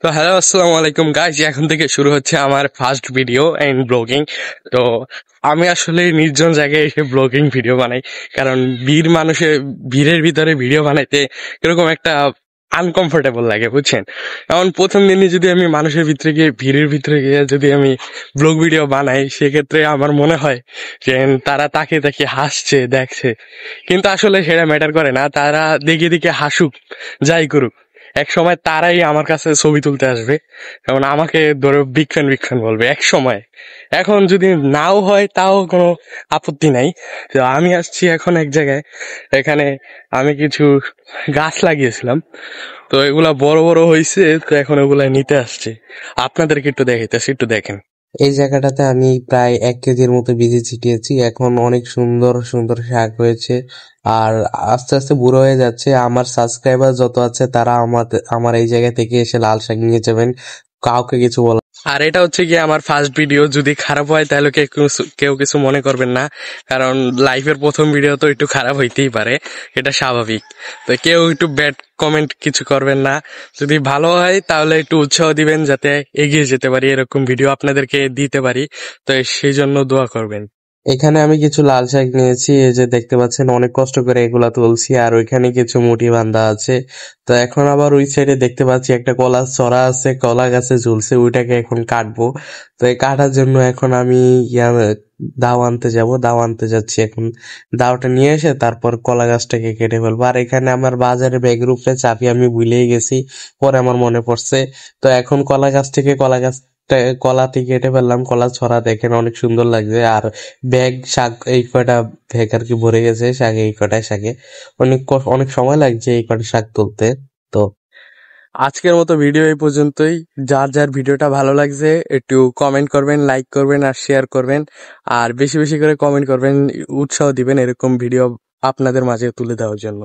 তো হ্যালো, আসসালামু আলাইকুম গাইস। এখন থেকে শুরু হচ্ছে আমার ফার্স্ট ভিডিও এন্ড ব্লগিং। তো আমি আসলে নির্জন জায়গায় এসে ব্লগিং ভিডিও বানাই, কারণ ভিড়ের ভিতরে ভিডিও বানাইতে এরকম একটা আনকমফোর্টেবল লাগে, বুঝছেন। এখন প্রথম দিনই যদি আমি মানুষের ভিতরে গিয়ে ভিড়ের ভিতরে গিয়ে যদি আমি ব্লগ ভিডিও বানাই, সেক্ষেত্রে আমার মনে হয় যে তারা তাকে তাকে হাসছে, দেখছে, কিন্তু আসলে সেটা ম্যাটার করে না। তারা দেখে দেখে হাসুক, যাই করুক, এক সময় তারাই আমার কাছে ছবি তুলতে আসবে, যেমন আমাকে ধরে বিগ ফ্যান বিগ ফ্যান বলবে এক সময়। এখন যদি নাও হয় তাও কোনো আপত্তি নাই। তো আমি আসছি এখন এক জায়গায়, এখানে আমি কিছু গাছ লাগিয়েছিলাম, তো এগুলা বড় বড় হয়েছে, তো এখন ওগুলা নিতে আসছে। আপনাদেরকে একটু দেখাইতেছি, একটু দেখেন। এই জায়গাটাতে আমি প্রায় 1 কেজির মতো বীজ ছিটিয়েছি। এখন অনেক সুন্দর সুন্দর শাক হয়েছে, আর আস্তে আস্তে বুড়ো হয়ে যাচ্ছে। আমার সাবস্ক্রাইবার যত আছে তারা আমার এই জায়গা থেকে এসে লাল শাক নিয়ে যাবেন, কাউকে কিছু বলা। আর এটা হচ্ছে কি আমার ফার্স্ট ভিডিও, যদি খারাপ হয় তাহলে কেউ কিছু মনে করবেন না, কারণ লাইফের প্রথম ভিডিও তো একটু খারাপ হইতেই পারে, এটা স্বাভাবিক। তো কেউ একটু ব্যাড কমেন্ট কিছু করবেন না। যদি ভালো হয় তাহলে একটু উৎসাহ দিবেন, যাতে এগিয়ে যেতে পারি, এরকম ভিডিও আপনাদেরকে দিতে পারি। তো সেই জন্য দোয়া করবেন। এখানে আমি কিছু লাল শাক নিয়েছি, এই যে দেখতে পাচ্ছেন, অনেক কষ্ট করে এগুলা তুলছি। আর ওইখানে কিছু মুঠি বান্ধা আছে। তো এখন আবার ওই সাইডে দেখতে পাচ্ছি একটা কলার ছড়া আছে, কলা গাছে ঝুলছে, ওইটাকে এখন কাটবো। তো এই কাটার জন্য এখন আমি দাও আনতে যাব, দাও আনতে যাচ্ছি এখন। দাওটা নিয়ে এসে তারপর কলা গাছটাকে কেটে ফেলবো। আর এখানে আমার বাজারে ব্যাগের উপরে চাবি আমি ভুলেই গেছি, পরে আমার মনে পড়ছে। তো এখন কলাটি কেটে ফেললাম, কলা ছড়া দেখেন অনেক সুন্দর লাগছে। আর ব্যাগ শাক এই কয়টা ব্যাগ আর কি ভরে গেছে শাকে, এই কটায় শাকে অনেক সময় লাগছে এই কটা শাক তুলতে। তো আজকের মতো ভিডিও এই পর্যন্তই। যার যার ভিডিওটা ভালো লাগছে একটু কমেন্ট করবেন, লাইক করবেন আর শেয়ার করবেন। আর বেশি বেশি করে কমেন্ট করবেন, উৎসাহ দিবেন এরকম ভিডিও আপনাদের মাঝে তুলে দেওয়ার জন্য।